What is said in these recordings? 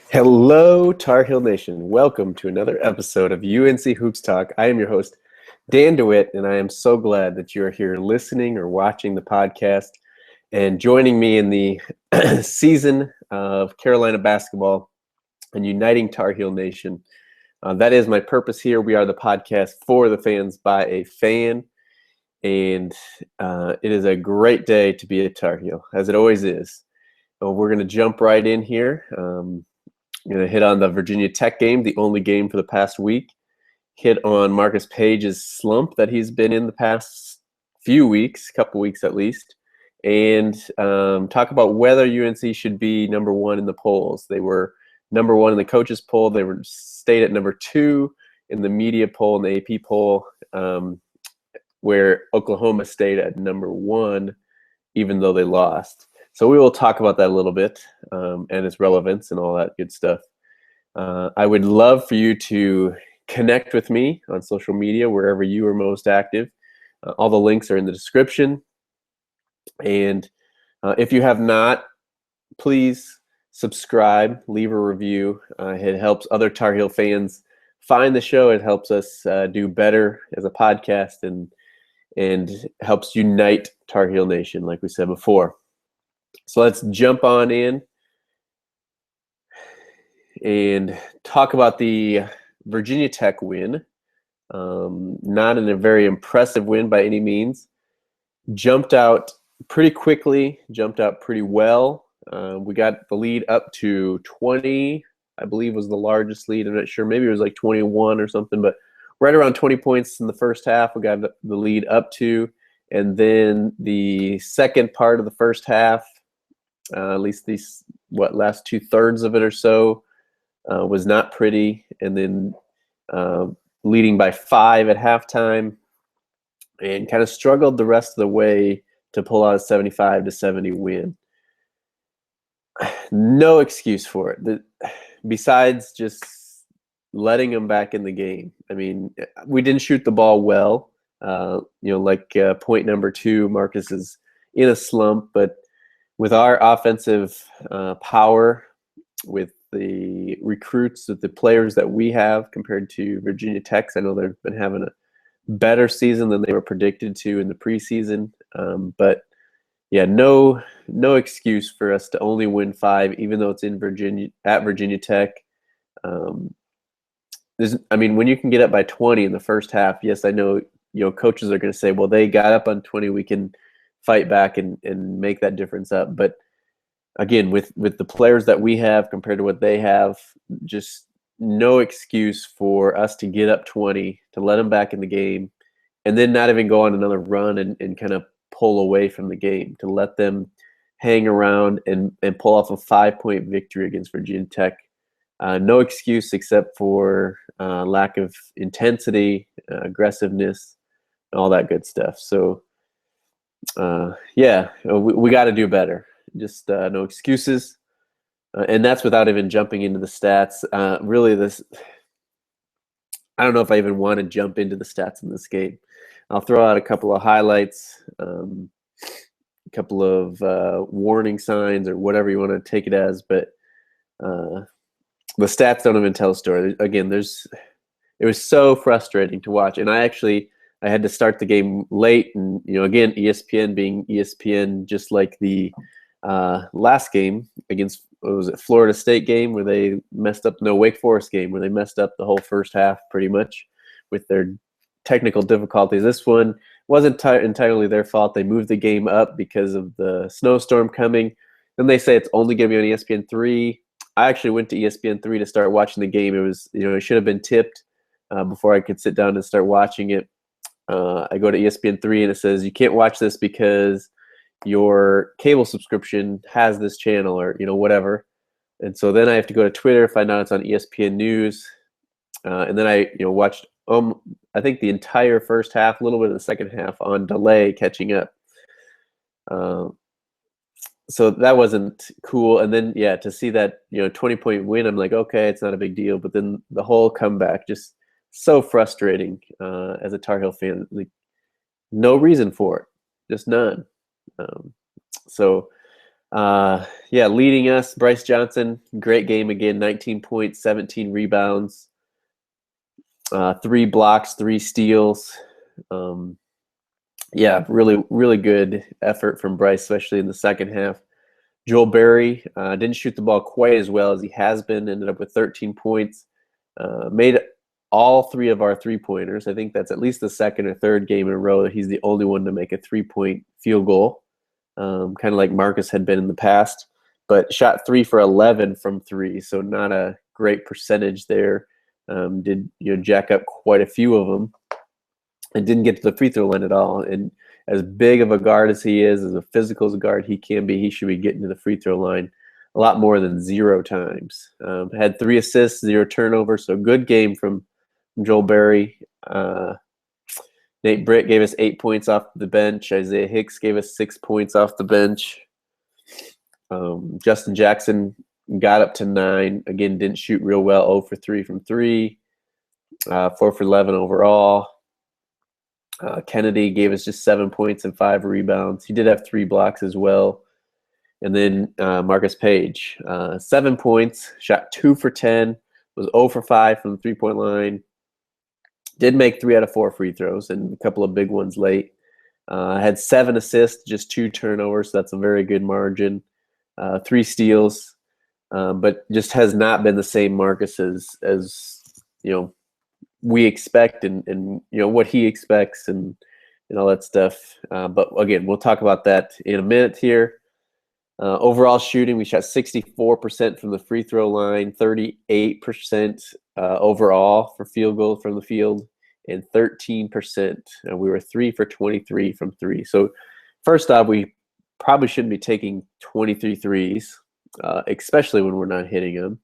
Hello, Tar Heel Nation. Welcome to another episode of UNC Hoops Talk. I am your host, Dan DeWitt, and I am so glad that you are here listening or watching the podcast and joining me in the season of Carolina basketball and uniting Tar Heel Nation. That is my purpose here. We are the podcast for the fans by a fan, and it is a great day to be a Tar Heel, as it always is. We're going to jump right in here. I'm going to hit on the Virginia Tech game, the only game for the past week. Hit on Marcus Paige's slump that he's been in the past few weeks, couple weeks at least, and talk about whether UNC should be number one in the polls. They were number one in the coaches poll. They were stayed at number two in the media poll and the AP poll, where Oklahoma stayed at number one, even though they lost. So we will talk about that a little bit and its relevance and all that good stuff. I would love for you to connect with me on social media, wherever you are most active. All the links are in the description. And if you have not, please subscribe, leave a review. It helps other Tar Heel fans find the show. It helps us do better as a podcast and helps unite Tar Heel Nation, like we said before. So let's jump on in and talk about the Virginia Tech win. Not in a very impressive win by any means. Jumped out pretty quickly, jumped out pretty well. We got the lead up to 20, I believe was the largest lead. I'm not sure, maybe it was like 21 or something, but right around 20 points in the first half we got the lead up to. And then the second part of the first half, at least these last 2/3 of it or so, was not pretty, and then leading by 5 at halftime, and kind of struggled the rest of the way to pull out a 75-70 win. No excuse for it, besides just letting them back in the game. I mean, we didn't shoot the ball well. Point number 2, Marcus is in a slump, but with our offensive power, with the recruits, with the players that we have compared to Virginia Tech's, I know they've been having a better season than they were predicted to in the preseason. But yeah, no excuse for us to only win 5, even though it's in Virginia Tech. When you can get up by 20 in the first half, yes, I know coaches are going to say, well, they got up on 20, we can fight back and make that difference up. But again, with the players that we have compared to what they have, just no excuse for us to get up 20, to let them back in the game, and then not even go on another run and kind of pull away from the game, to let them hang around and pull off a 5-point victory against Virginia Tech. No excuse except for lack of intensity, aggressiveness, all that good stuff. So we got to do better. Just no excuses. And that's without even jumping into the stats. I don't know if I even want to jump into the stats in this game. I'll throw out a couple of highlights, a couple of warning signs, or whatever you want to take it as. But the stats don't even tell a story. Again, it was so frustrating to watch. And I had to start the game late, and again, ESPN being ESPN, just like the last game against, what was it, Florida State game, where they messed up, Wake Forest game, where they messed up the whole first half pretty much with their technical difficulties. This one wasn't entirely their fault. They moved the game up because of the snowstorm coming. Then they say it's only going to be on ESPN3. I actually went to ESPN3 to start watching the game. It was, it should have been tipped before I could sit down and start watching it. I go to ESPN3 and it says you can't watch this because your cable subscription has this channel, or whatever. And so then I have to go to Twitter, find out it's on ESPN News, and then I watched I think the entire first half, a little bit of the second half on delay, catching up. So that wasn't cool. And then to see that 20-point win, I'm like, okay, it's not a big deal. But then the whole comeback, just so frustrating as a Tar Heel fan. Like, no reason for it, just none. So Leading us, Bryce Johnson, great game again, 19 points, 17 rebounds, 3 blocks, 3 steals. Really, really good effort from Bryce, especially in the second half. Joel Berry didn't shoot the ball quite as well as he has been, ended up with 13 points, made all 3 of our 3-pointers. I think that's at least the second or third game in a row that he's the only one to make a 3-point field goal, kind of like Marcus had been in the past, but shot 3 for 11 from 3, so not a great percentage there. Did jack up quite a few of them and didn't get to the free throw line at all. And as big of a guard as he is, as a physical as a guard he can be, he should be getting to the free throw line a lot more than 0 times. Had 3 assists, 0 turnovers, so good game from Joel Berry. Nate Britt gave us 8 points off the bench. Isaiah Hicks gave us 6 points off the bench. Justin Jackson got up to 9. Again, didn't shoot real well, 0 for 3 from 3, 4 for 11 overall. Kennedy gave us just 7 points and 5 rebounds. He did have 3 blocks as well. And then Marcus Paige, 7 points, shot 2 for 10, was 0 for 5 from the 3-point line. Did make 3 out of 4 free throws and a couple of big ones late. Had 7 assists, just 2 turnovers. So that's a very good margin. 3 steals, but just has not been the same Marcus as we expect and what he expects and all that stuff. But again, we'll talk about that in a minute here. Overall shooting, we shot 64% from the free throw line, 38% overall for field goal from the field, and 13%. We were 3 for 23 from 3. So first off, we probably shouldn't be taking 23 threes, especially when we're not hitting them.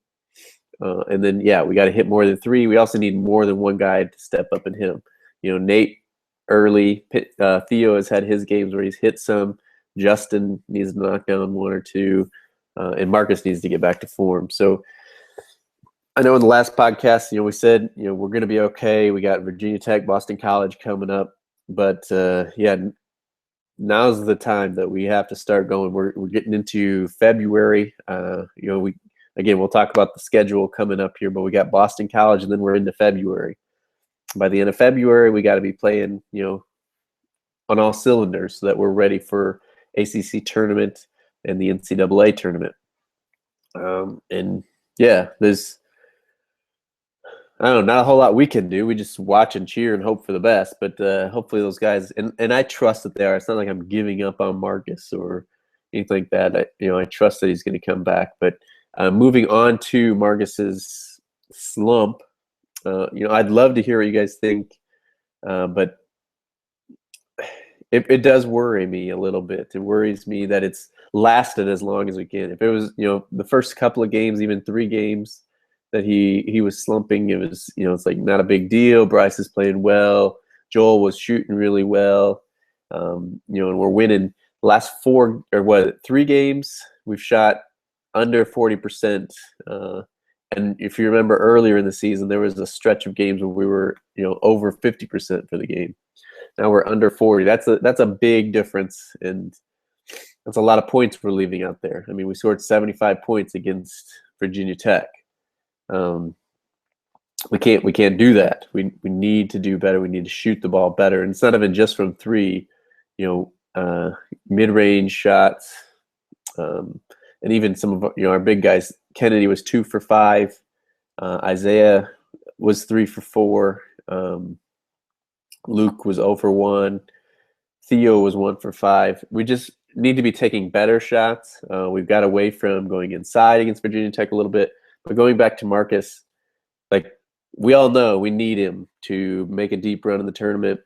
And then, we got to hit more than 3. We also need more than one guy to step up and hit them. Nate early, Theo has had his games where he's hit some. Justin needs to knock down 1 or 2, and Marcus needs to get back to form. So I know in the last podcast, we said, we're going to be okay. We got Virginia Tech, Boston College coming up. But, now's the time that we have to start going. We're getting into February. We'll talk about the schedule coming up here, but we got Boston College, and then we're into February. By the end of February, we got to be playing, on all cylinders so that we're ready for ACC tournament and the NCAA tournament. There's, not a whole lot we can do. We just watch and cheer and hope for the best. But hopefully those guys, and I trust that they are. It's not like I'm giving up on Marcus or anything like that. I trust that he's going to come back. But moving on to Marcus's slump, I'd love to hear what you guys think, but it does worry me a little bit. It worries me that it's lasted as long as we can. If it was, the first couple of games, even 3 games that he was slumping, it was, it's like not a big deal. Bryce is playing well. Joel was shooting really well. And we're winning. The last 3 games, we've shot under 40%. And if you remember earlier in the season, there was a stretch of games where we were, over 50% for the game. Now we're under 40. That's a big difference, and that's a lot of points we're leaving out there. I mean, we scored 75 points against Virginia Tech. We can't do that. We need to do better. We need to shoot the ball better, and it's not even just from 3. Mid-range shots, and even some of our big guys. Kennedy was 2 for 5. Isaiah was 3 for 4. Luke was 0 for 1. Theo was 1 for 5. We just need to be taking better shots. We've got away from going inside against Virginia Tech a little bit. But going back to Marcus, we all know we need him to make a deep run in the tournament.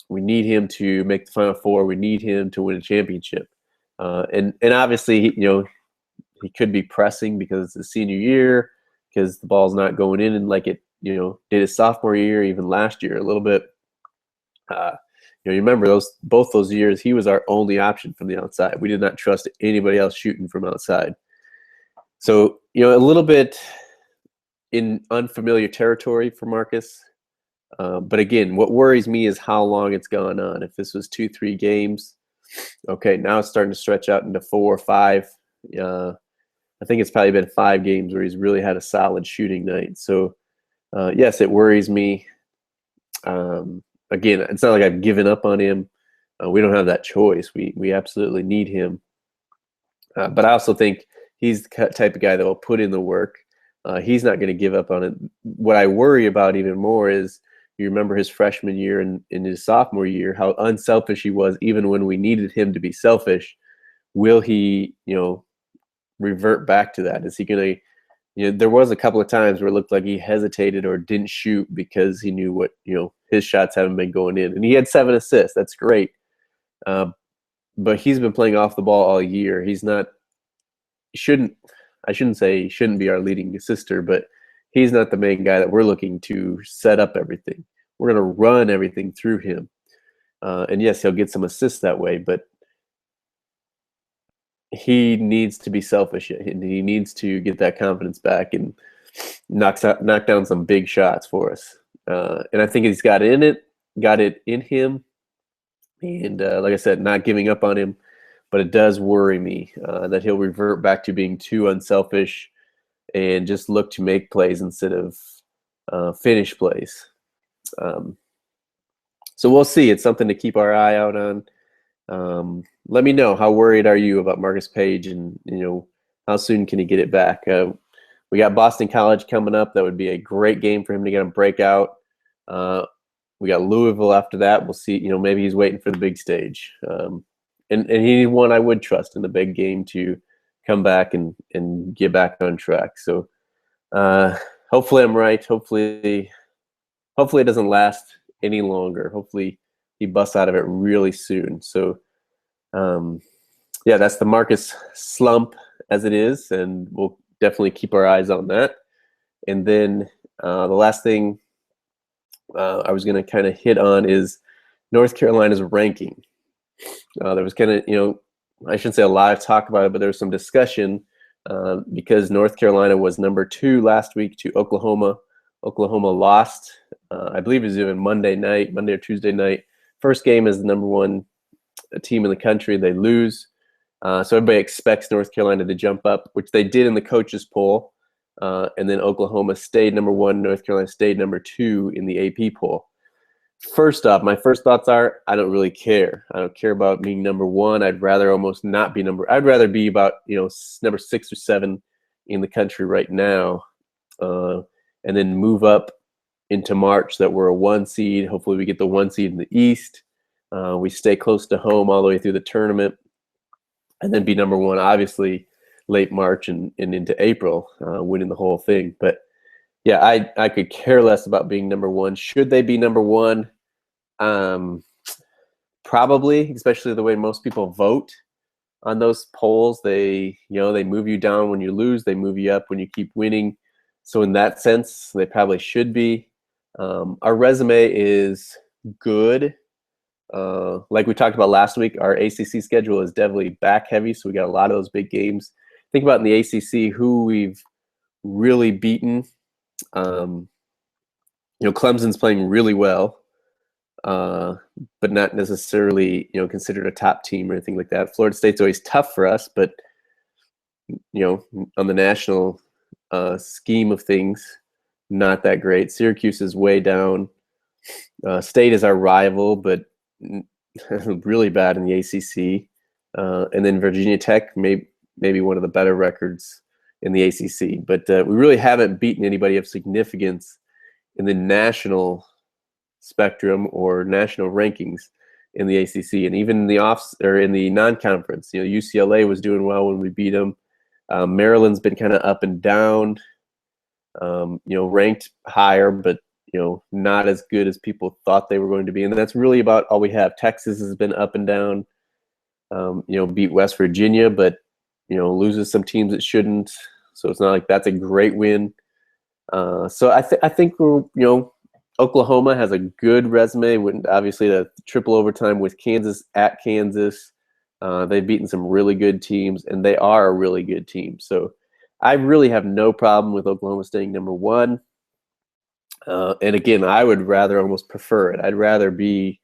We need him to make the Final Four. We need him to win a championship. And obviously, he could be pressing because it's his senior year, because the ball's not going in and like it, did his sophomore year, even last year a little bit. You remember both those years, he was our only option from the outside. We did not trust anybody else shooting from outside. So, a little bit in unfamiliar territory for Marcus. But again, what worries me is how long it's gone on. If this was 2-3 games, okay, now it's starting to stretch out into 4 or 5. I think it's probably been 5 games where he's really had a solid shooting night. So, yes, it worries me. Again, it's not like I've given up on him. We don't have that choice. We absolutely need him. But I also think he's the type of guy that will put in the work. He's not going to give up on it. What I worry about even more is, you remember his freshman year and in his sophomore year, how unselfish he was even when we needed him to be selfish. Will he, revert back to that? Is he going to, there was a couple of times where it looked like he hesitated or didn't shoot because he knew what, his shots haven't been going in. And he had 7 assists. That's great. But he's been playing off the ball all year. I shouldn't say he shouldn't be our leading assister, but he's not the main guy that we're looking to set up everything. We're going to run everything through him. And yes, he'll get some assists that way, but he needs to be selfish. He needs to get that confidence back and knock down some big shots for us. And I think he's got it in him. And like I said, not giving up on him, but it does worry me that he'll revert back to being too unselfish and just look to make plays instead of finish plays. So we'll see. It's something to keep our eye out on. Let me know, how worried are you about Marcus Paige, and how soon can he get it back? We got Boston College coming up. That would be a great game for him to get a breakout. We got Louisville after that. We'll see. Maybe he's waiting for the big stage. And he's one I would trust in the big game to come back and get back on track. So hopefully I'm right. Hopefully it doesn't last any longer. Hopefully he busts out of it really soon. So yeah, that's the Marcus slump as it is, and we'll definitely keep our eyes on that. And then the last thing I was going to kind of hit on is North Carolina's ranking. There was kind of, I shouldn't say a lot of talk about it, but there was some discussion because North Carolina was number 2 last week to Oklahoma. Oklahoma lost, I believe it was even Monday or Tuesday night. First game is the number 1 team in the country. They lose. So everybody expects North Carolina to jump up, which they did in the coaches poll. And then Oklahoma stayed number 1. North Carolina stayed number 2 in the AP poll. First off, my first thoughts are, I don't really care. I don't care about being number 1. I'd rather almost not be I'd rather be about, number 6 or 7 in the country right now. And then move up into March that we're a 1 seed. Hopefully we get the 1 seed in the East. We stay close to home all the way through the tournament. And then be number 1, obviously, late March and into April, winning the whole thing. But yeah, I could care less about being number 1. Should they be number 1? Probably, especially the way most people vote on those polls. They move you down when you lose. They move you up when you keep winning. So in that sense, they probably should be. Our resume is good. Like we talked about last week, our ACC schedule is definitely back heavy. So we got a lot of those big games. Think about in the ACC who we've really beaten. Clemson's playing really well, but not necessarily, considered a top team or anything like that. Florida State's always tough for us, but, on the national scheme of things, not that great. Syracuse is way down. State is our rival, but really bad in the ACC. And then Virginia Tech, maybe one of the better records in the ACC. But we really haven't beaten anybody of significance in the national spectrum or national rankings in the ACC. And even in the in the non-conference, UCLA was doing well when we beat them. Maryland's been kind of up and down, ranked higher, but not as good as people thought they were going to be. And that's really about all we have. Texas has been up and down, beat West Virginia, but, loses some teams it shouldn't. So it's not like that's a great win. So I think we're, Oklahoma has a good resume. Obviously, the triple overtime with Kansas at Kansas. They've beaten some really good teams, and they are a really good team. So I really have no problem with Oklahoma staying number 1. And again, I would rather almost prefer it. I'd rather be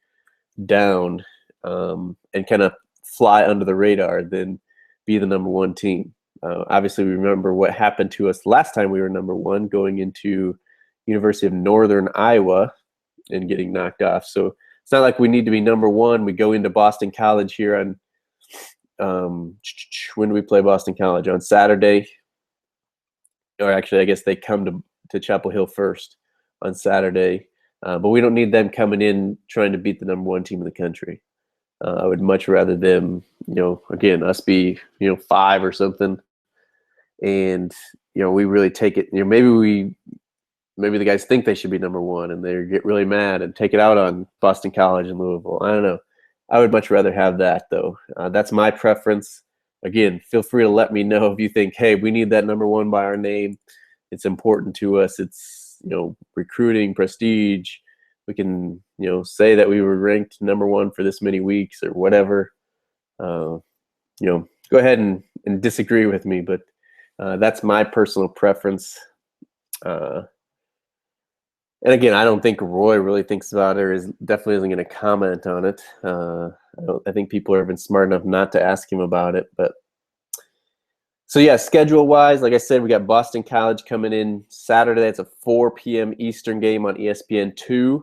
down and kind of fly under the radar than be the number one team. Obviously, we remember what happened to us last time we were number one, going into University of Northern Iowa and getting knocked off. So it's not like we need to be number one. We go into Boston College here on when do we play Boston College? On Saturday. Or actually, I guess they come to Chapel Hill first on Saturday. But we don't need them coming in trying to beat the number one team in the country. I would much rather them, again, us be, 5 or something. And, we really take it, maybe the guys think they should be number one and they get really mad and take it out on Boston College and Louisville. I don't know. I would much rather have that, though. That's my preference. Again, feel free to let me know if you think, hey, we need that number one by our name. It's important to us. It's, recruiting, prestige. We can, say that we were ranked number one for this many weeks or whatever. Go ahead and disagree with me, but that's my personal preference. And again, I don't think Roy really thinks about it or definitely isn't going to comment on it. I think people have been smart enough not to ask him about it. But so, yeah, schedule-wise, like I said, we got Boston College coming in Saturday. It's a 4 p.m. Eastern game on ESPN2.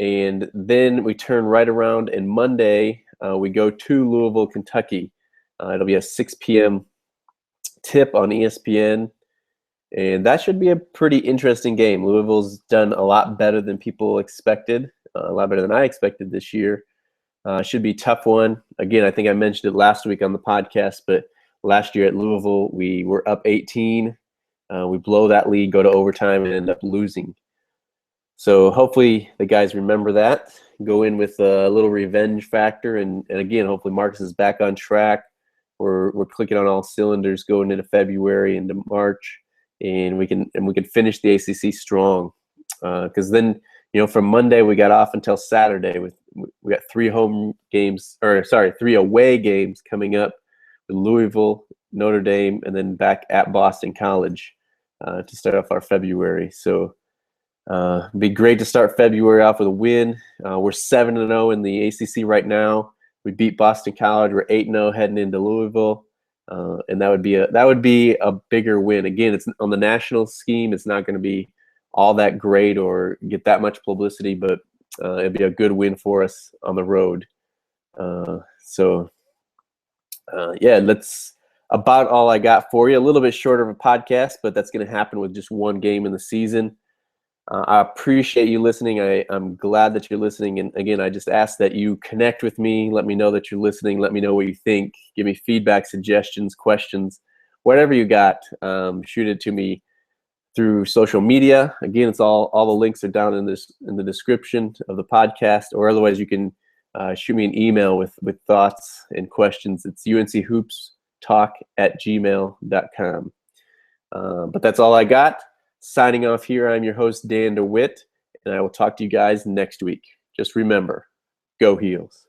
And then we turn right around, and Monday we go to Louisville, Kentucky. It'll be a 6 p.m. tip on ESPN. And that should be a pretty interesting game. Louisville's done a lot better than people expected, a lot better than I expected this year. Should be a tough one. Again, I think I mentioned it last week on the podcast, but last year at Louisville, we were up 18. We blow that lead, go to overtime, and end up losing. So hopefully the guys remember that, go in with a little revenge factor, and again, hopefully Marcus is back on track. We're clicking on all cylinders going into February, into March. And we can finish the ACC strong, because then from Monday we got off until Saturday we got 3 away games coming up with Louisville, Notre Dame, and then back at Boston College to start off our February. So it'd be great to start February off with a win. We're 7-0 in the ACC right now. We beat Boston College. We're 8-0 heading into Louisville. And that would be a bigger win. Again, it's on the national scheme. It's not going to be all that great or get that much publicity, but it'd be a good win for us on the road. That's about all I got for you. A little bit shorter of a podcast, but that's going to happen with just one game in the season. I appreciate you listening. I'm glad that you're listening. And again, I just ask that you connect with me. Let me know that you're listening. Let me know what you think. Give me feedback, suggestions, questions, whatever you got. Shoot it to me through social media. Again, it's all the links are down in the description of the podcast, or otherwise you can shoot me an email with thoughts and questions. It's unchoopstalk@gmail.com. But that's all I got. Signing off here, I'm your host, Dan DeWitt, and I will talk to you guys next week. Just remember, go Heels.